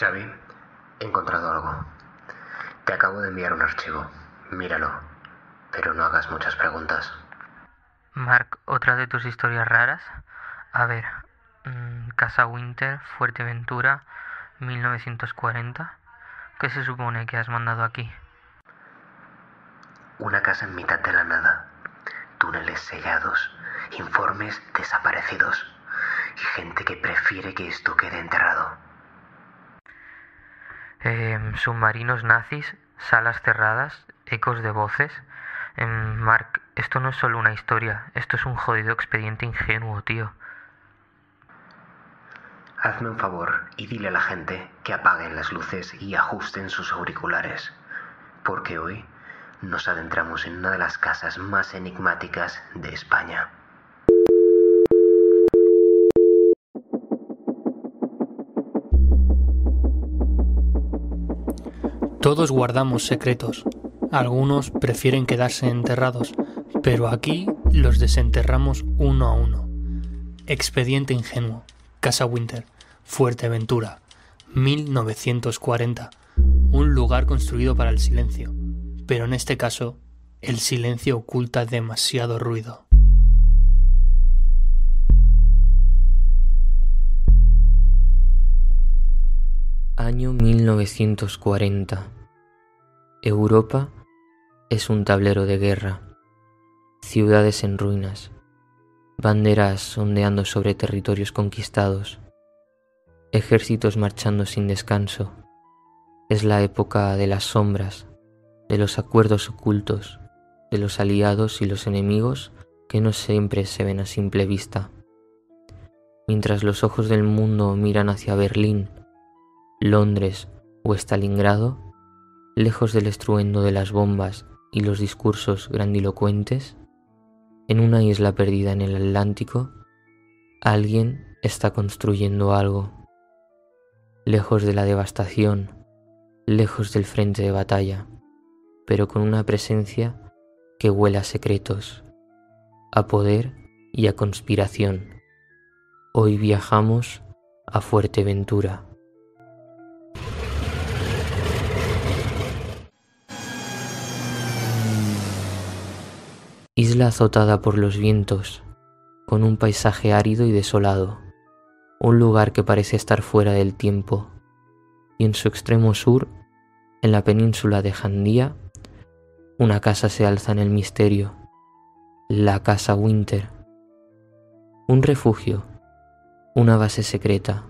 Xavi, he encontrado algo. Te acabo de enviar un archivo. Míralo, pero no hagas muchas preguntas. Mark, ¿otra de tus historias raras? A ver, Casa Winter, Fuerteventura, 1940. ¿Qué se supone que has mandado aquí? Una casa en mitad de la nada, túneles sellados, informes desaparecidos y gente que prefiere que esto quede enterrado. Submarinos nazis, salas cerradas, ecos de voces. Mark, esto no es solo una historia, esto es un jodido expediente ingenuo, tío. Hazme un favor y dile a la gente que apaguen las luces y ajusten sus auriculares, porque hoy nos adentramos en una de las casas más enigmáticas de España. Todos guardamos secretos. Algunos prefieren quedarse enterrados, pero aquí los desenterramos uno a uno. Expediente ingenuo. Casa Winter, Fuerteventura, 1940. Un lugar construido para el silencio, pero en este caso, el silencio oculta demasiado ruido. Año 1940. Europa es un tablero de guerra. Ciudades en ruinas. Banderas ondeando sobre territorios conquistados. Ejércitos marchando sin descanso. Es la época de las sombras, de los acuerdos ocultos, de los aliados y los enemigos que no siempre se ven a simple vista. Mientras los ojos del mundo miran hacia Berlín, Londres o Stalingrado, lejos del estruendo de las bombas y los discursos grandilocuentes, en una isla perdida en el Atlántico, alguien está construyendo algo. Lejos de la devastación, lejos del frente de batalla, pero con una presencia que huele a secretos, a poder y a conspiración. Hoy viajamos a Fuerteventura. Isla azotada por los vientos, con un paisaje árido y desolado, un lugar que parece estar fuera del tiempo, y en su extremo sur, en la península de Jandía, una casa se alza en el misterio, la Casa Winter. Un refugio, una base secreta,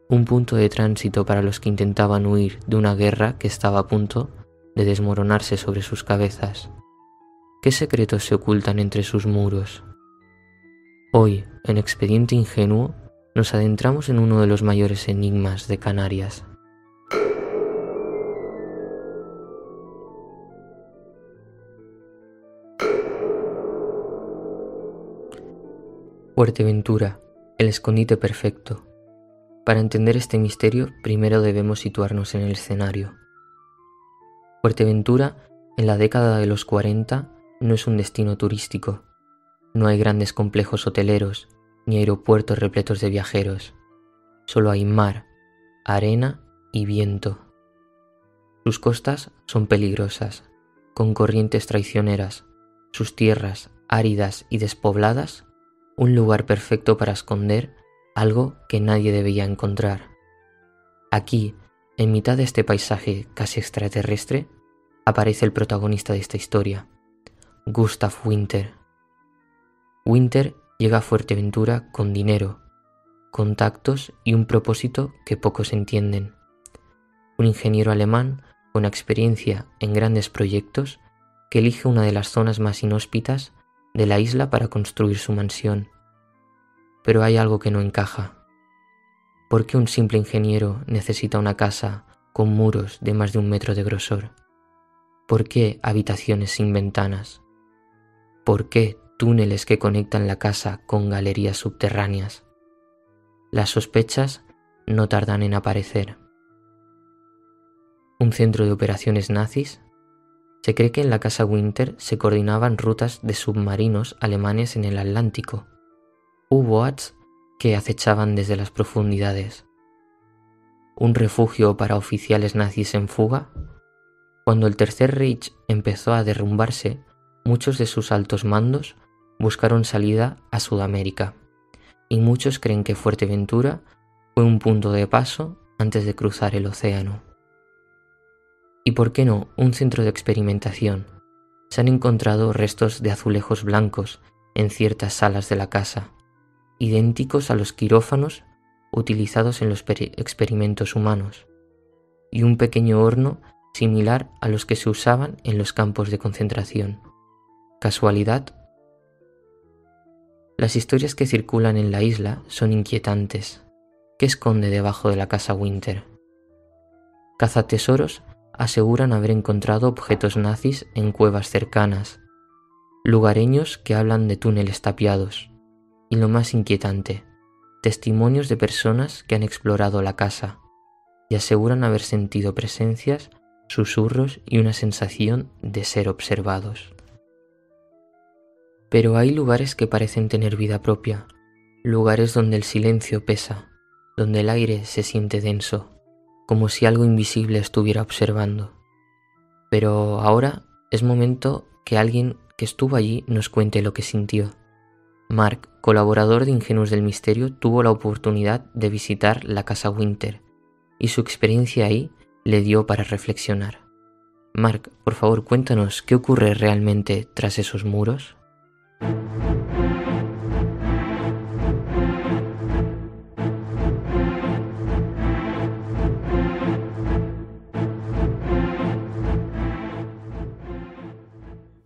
un punto de tránsito para los que intentaban huir de una guerra que estaba a punto de desmoronarse sobre sus cabezas. ¿Qué secretos se ocultan entre sus muros? Hoy, en Expediente Ingenuo, nos adentramos en uno de los mayores enigmas de Canarias. Fuerteventura, el escondite perfecto. Para entender este misterio, primero debemos situarnos en el escenario. Fuerteventura, en la década de los 40, no es un destino turístico. No hay grandes complejos hoteleros, ni aeropuertos repletos de viajeros. Solo hay mar, arena y viento. Sus costas son peligrosas, con corrientes traicioneras, sus tierras áridas y despobladas, un lugar perfecto para esconder algo que nadie debía encontrar. Aquí, en mitad de este paisaje casi extraterrestre, aparece el protagonista de esta historia, Gustav Winter. Winter llega a Fuerteventura con dinero, contactos y un propósito que pocos entienden. Un ingeniero alemán con experiencia en grandes proyectos que elige una de las zonas más inhóspitas de la isla para construir su mansión. Pero hay algo que no encaja. ¿Por qué un simple ingeniero necesita una casa con muros de más de 1 metro de grosor? ¿Por qué habitaciones sin ventanas? ¿Por qué túneles que conectan la casa con galerías subterráneas? Las sospechas no tardan en aparecer. ¿Un centro de operaciones nazis? Se cree que en la Casa Winter se coordinaban rutas de submarinos alemanes en el Atlántico, U-Boats que acechaban desde las profundidades. un refugio para oficiales nazis en fuga? Cuando el Tercer Reich empezó a derrumbarse, muchos de sus altos mandos buscaron salida a Sudamérica, y muchos creen que Fuerteventura fue un punto de paso antes de cruzar el océano. ¿Y por qué no un centro de experimentación? Se han encontrado restos de azulejos blancos en ciertas salas de la casa, idénticos a los quirófanos utilizados en los experimentos humanos, y un pequeño horno similar a los que se usaban en los campos de concentración. ¿Casualidad? Las historias que circulan en la isla son inquietantes. ¿Qué esconde debajo de la casa Winter? Cazatesoros aseguran haber encontrado objetos nazis en cuevas cercanas, lugareños que hablan de túneles tapiados, y lo más inquietante, testimonios de personas que han explorado la casa y aseguran haber sentido presencias, susurros y una sensación de ser observados. Pero hay lugares que parecen tener vida propia, lugares donde el silencio pesa, donde el aire se siente denso, como si algo invisible estuviera observando. Pero ahora es momento que alguien que estuvo allí nos cuente lo que sintió. Mark, colaborador de Ingenuos del Misterio, tuvo la oportunidad de visitar la casa Winter, y su experiencia ahí le dio para reflexionar. Mark, por favor, cuéntanos qué ocurre realmente tras esos muros.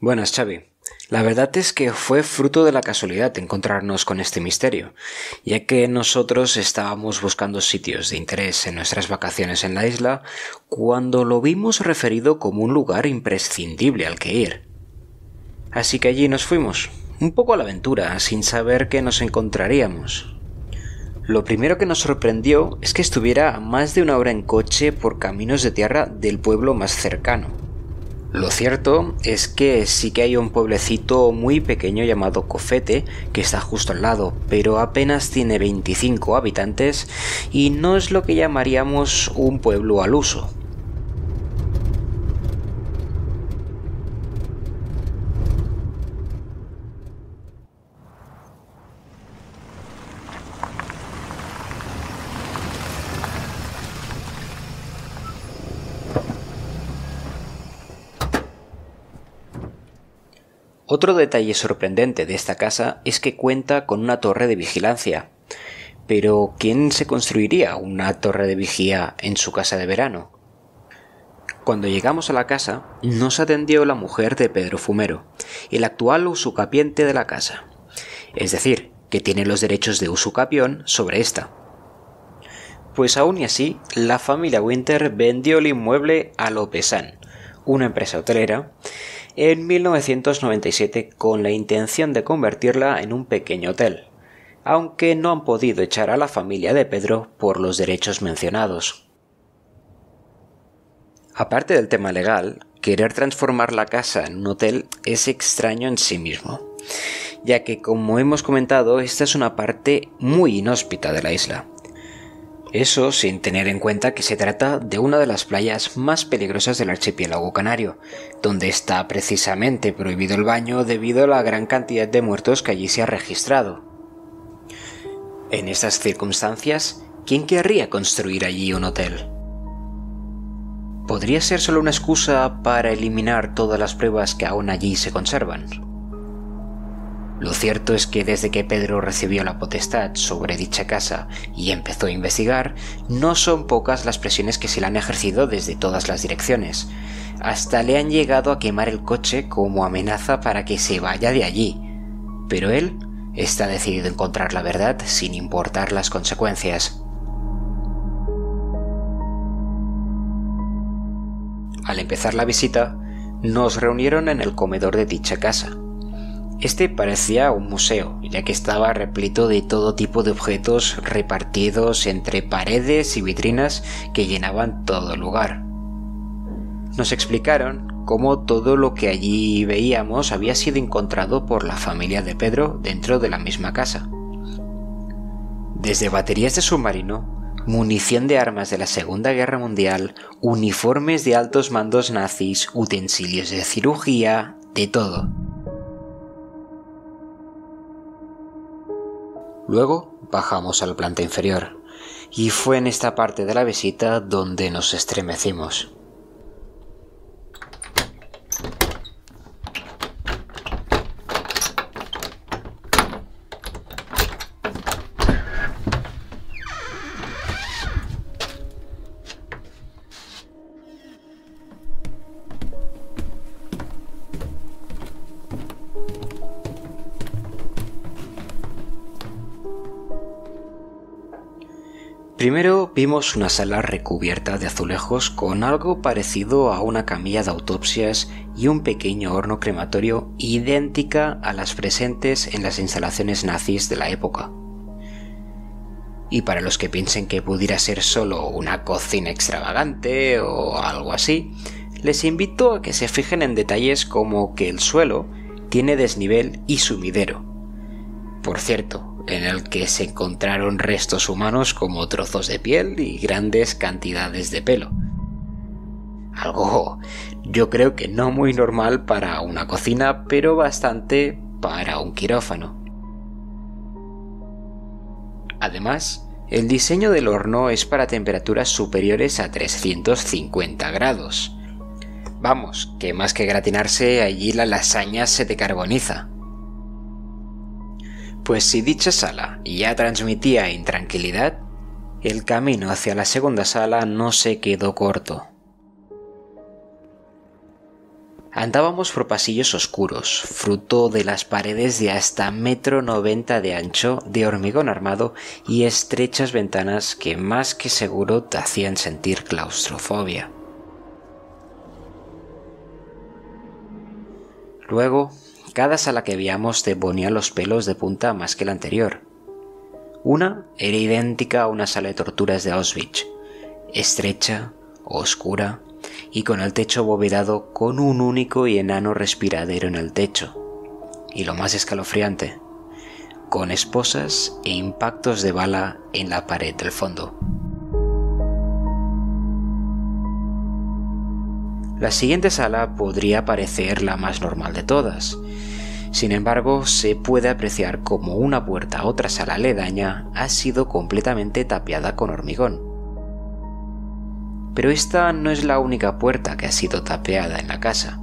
Buenas, Xavi. La verdad es que fue fruto de la casualidad encontrarnos con este misterio, ya que nosotros estábamos buscando sitios de interés en nuestras vacaciones en la isla cuando lo vimos referido como un lugar imprescindible al que ir. Así que allí nos fuimos, un poco a la aventura, sin saber qué nos encontraríamos. Lo primero que nos sorprendió es que estuviera a más de 1 hora en coche por caminos de tierra del pueblo más cercano. Lo cierto es que sí que hay un pueblecito muy pequeño llamado Cofete que está justo al lado, pero apenas tiene 25 habitantes y no es lo que llamaríamos un pueblo al uso. Otro detalle sorprendente de esta casa es que cuenta con una torre de vigilancia. Pero ¿quién se construiría una torre de vigía en su casa de verano? Cuando llegamos a la casa, nos atendió la mujer de Pedro Fumero, el actual usucapiente de la casa. Es decir, que tiene los derechos de usucapión sobre esta. Pues aún y así, la familia Winter vendió el inmueble a Lopesan, una empresa hotelera, en 1997 con la intención de convertirla en un pequeño hotel, aunque no han podido echar a la familia de Pedro por los derechos mencionados. Aparte del tema legal, querer transformar la casa en un hotel es extraño en sí mismo, ya que, como hemos comentado, esta es una parte muy inhóspita de la isla. Eso sin tener en cuenta que se trata de una de las playas más peligrosas del archipiélago canario, donde está precisamente prohibido el baño debido a la gran cantidad de muertos que allí se ha registrado. En estas circunstancias, ¿quién querría construir allí un hotel? ¿Podría ser solo una excusa para eliminar todas las pruebas que aún allí se conservan? Lo cierto es que desde que Pedro recibió la potestad sobre dicha casa y empezó a investigar, no son pocas las presiones que se le han ejercido desde todas las direcciones. Hasta le han llegado a quemar el coche como amenaza para que se vaya de allí. Pero él está decidido a encontrar la verdad sin importar las consecuencias. Al empezar la visita, nos reunieron en el comedor de dicha casa. Este parecía un museo, ya que estaba repleto de todo tipo de objetos repartidos entre paredes y vitrinas que llenaban todo el lugar. Nos explicaron cómo todo lo que allí veíamos había sido encontrado por la familia de Pedro dentro de la misma casa. Desde baterías de submarino, munición de armas de la Segunda Guerra Mundial, uniformes de altos mandos nazis, utensilios de cirugía, de todo. Luego bajamos a la planta inferior, y fue en esta parte de la visita donde nos estremecimos. Primero vimos una sala recubierta de azulejos con algo parecido a una camilla de autopsias y un pequeño horno crematorio idéntica a las presentes en las instalaciones nazis de la época. Y para los que piensen que pudiera ser solo una cocina extravagante o algo así, les invito a que se fijen en detalles como que el suelo tiene desnivel y sumidero. Por cierto, en el que se encontraron restos humanos como trozos de piel y grandes cantidades de pelo. Algo, yo creo que no muy normal para una cocina, pero bastante para un quirófano. Además, el diseño del horno es para temperaturas superiores a 350 grados. Vamos, que más que gratinarse, allí la lasaña se te carboniza. Pues si dicha sala ya transmitía intranquilidad, el camino hacia la segunda sala no se quedó corto. Andábamos por pasillos oscuros, fruto de las paredes de hasta 1,90 m de ancho, de hormigón armado y estrechas ventanas que más que seguro te hacían sentir claustrofobia. Luego, cada sala que veíamos te ponía los pelos de punta más que la anterior. Una era idéntica a una sala de torturas de Auschwitz, estrecha, oscura y con el techo abovedado con un único y enano respiradero en el techo. Y lo más escalofriante, con esposas e impactos de bala en la pared del fondo. La siguiente sala podría parecer la más normal de todas. Sin embargo, se puede apreciar como una puerta a otra sala aledaña ha sido completamente tapiada con hormigón. Pero esta no es la única puerta que ha sido tapiada en la casa.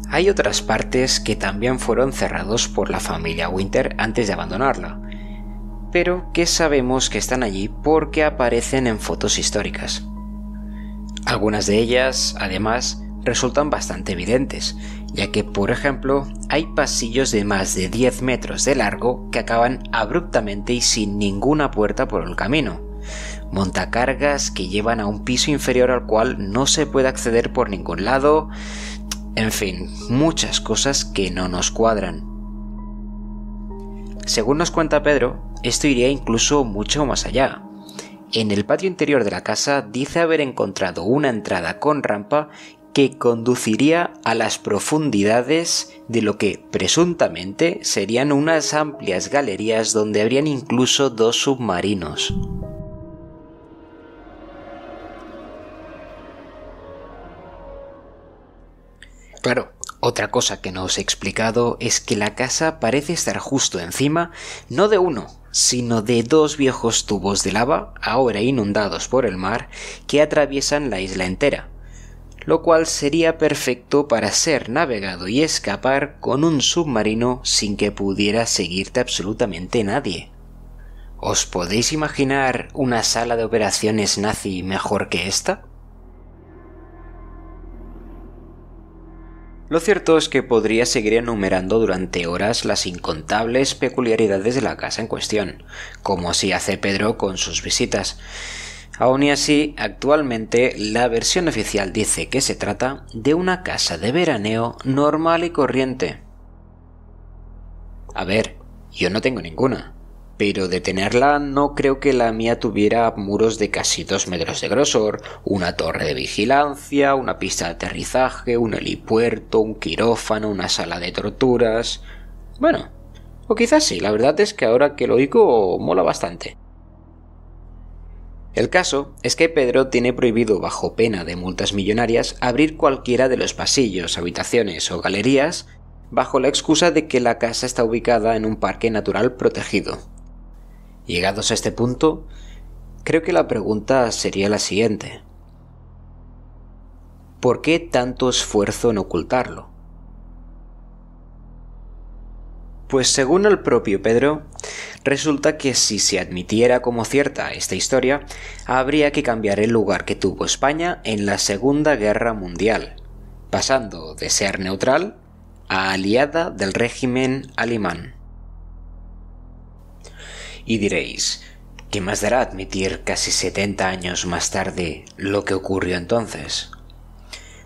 Hay otras partes que también fueron cerrados por la familia Winter antes de abandonarla, pero que sabemos que están allí porque aparecen en fotos históricas. Algunas de ellas, además, resultan bastante evidentes, ya que, por ejemplo, hay pasillos de más de 10 metros de largo que acaban abruptamente y sin ninguna puerta por el camino, montacargas que llevan a un piso inferior al cual no se puede acceder por ningún lado, en fin, muchas cosas que no nos cuadran. Según nos cuenta Pedro, esto iría incluso mucho más allá. En el patio interior de la casa dice haber encontrado una entrada con rampa que conduciría a las profundidades de lo que presuntamente serían unas amplias galerías donde habrían incluso 2 submarinos. Claro, otra cosa que no os he explicado es que la casa parece estar justo encima, no de uno, sino de 2 viejos tubos de lava, ahora inundados por el mar, que atraviesan la isla entera, lo cual sería perfecto para ser navegado y escapar con un submarino sin que pudiera seguirte absolutamente nadie. ¿Os podéis imaginar una sala de operaciones nazi mejor que esta? Lo cierto es que podría seguir enumerando durante horas las incontables peculiaridades de la casa en cuestión, como así hace Pedro con sus visitas. Aún y así, actualmente la versión oficial dice que se trata de una casa de veraneo normal y corriente. A ver, yo no tengo ninguna, pero de tenerla no creo que la mía tuviera muros de casi 2 metros de grosor, una torre de vigilancia, una pista de aterrizaje, un helipuerto, un quirófano, una sala de torturas... Bueno, o quizás sí, la verdad es que ahora que lo oigo mola bastante. El caso es que Pedro tiene prohibido, bajo pena de multas millonarias, abrir cualquiera de los pasillos, habitaciones o galerías bajo la excusa de que la casa está ubicada en un parque natural protegido. Llegados a este punto, creo que la pregunta sería la siguiente: ¿por qué tanto esfuerzo en ocultarlo? Pues según el propio Pedro, resulta que si se admitiera como cierta esta historia, habría que cambiar el lugar que tuvo España en la Segunda Guerra Mundial, pasando de ser neutral a aliada del régimen alemán. Y diréis, ¿qué más dará admitir casi 70 años más tarde lo que ocurrió entonces?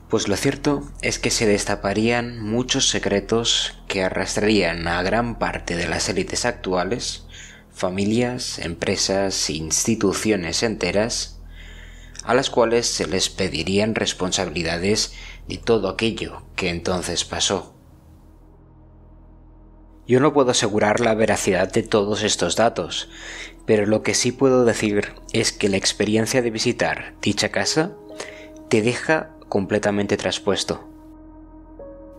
Pues lo cierto es que se destaparían muchos secretos que arrastrarían a gran parte de las élites actuales, familias, empresas e instituciones enteras, a las cuales se les pedirían responsabilidades de todo aquello que entonces pasó. Yo no puedo asegurar la veracidad de todos estos datos, pero lo que sí puedo decir es que la experiencia de visitar dicha casa te deja completamente traspuesto.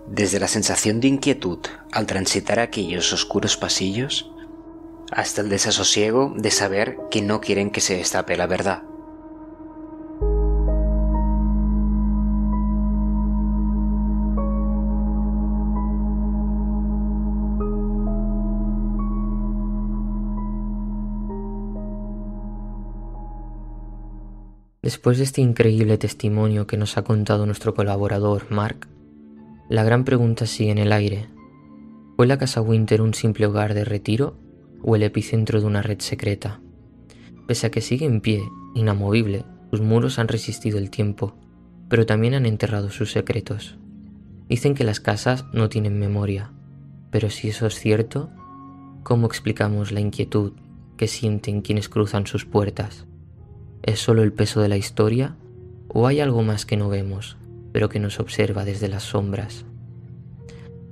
Desde la sensación de inquietud al transitar aquellos oscuros pasillos, hasta el desasosiego de saber que no quieren que se destape la verdad. Después de este increíble testimonio que nos ha contado nuestro colaborador Mark, la gran pregunta sigue en el aire. ¿Fue la Casa Winter un simple hogar de retiro o el epicentro de una red secreta? Pese a que sigue en pie, inamovible, sus muros han resistido el tiempo, pero también han enterrado sus secretos. Dicen que las casas no tienen memoria, pero si eso es cierto, ¿cómo explicamos la inquietud que sienten quienes cruzan sus puertas? ¿Es solo el peso de la historia o hay algo más que no vemos, pero que nos observa desde las sombras?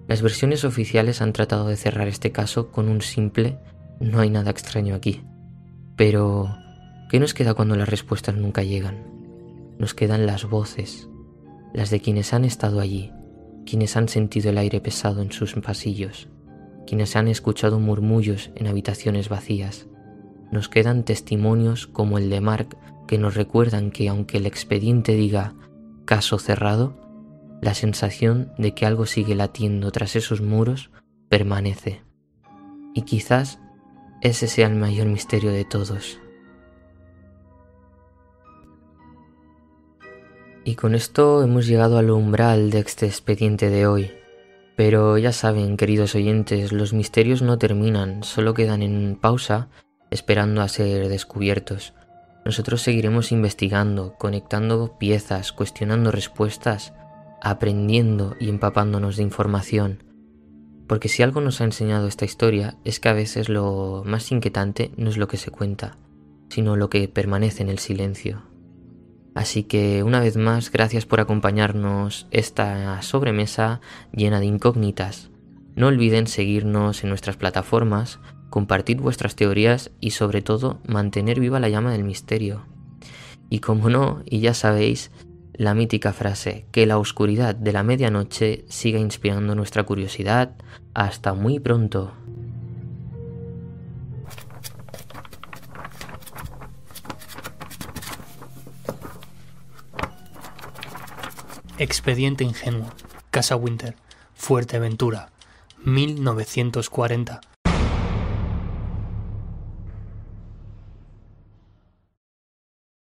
Las versiones oficiales han tratado de cerrar este caso con un simple "no hay nada extraño aquí". Pero, ¿qué nos queda cuando las respuestas nunca llegan? Nos quedan las voces, las de quienes han estado allí, quienes han sentido el aire pesado en sus pasillos, quienes han escuchado murmullos en habitaciones vacías. Nos quedan testimonios como el de Mark que nos recuerdan que aunque el expediente diga caso cerrado, la sensación de que algo sigue latiendo tras esos muros permanece. Y quizás ese sea el mayor misterio de todos. Y con esto hemos llegado al umbral de este expediente de hoy. Pero ya saben, queridos oyentes, los misterios no terminan, solo quedan en pausa esperando a ser descubiertos. Nosotros seguiremos investigando, conectando piezas, cuestionando respuestas, aprendiendo y empapándonos de información. Porque si algo nos ha enseñado esta historia es que a veces lo más inquietante no es lo que se cuenta, sino lo que permanece en el silencio. Así que una vez más, gracias por acompañarnos esta sobremesa llena de incógnitas. No olviden seguirnos en nuestras plataformas, compartir vuestras teorías y sobre todo mantener viva la llama del misterio. Y como no, y ya sabéis, la mítica frase, que la oscuridad de la medianoche siga inspirando nuestra curiosidad. Hasta muy pronto. Expediente Ingenuo, Casa Winter, Fuerteventura, 1940.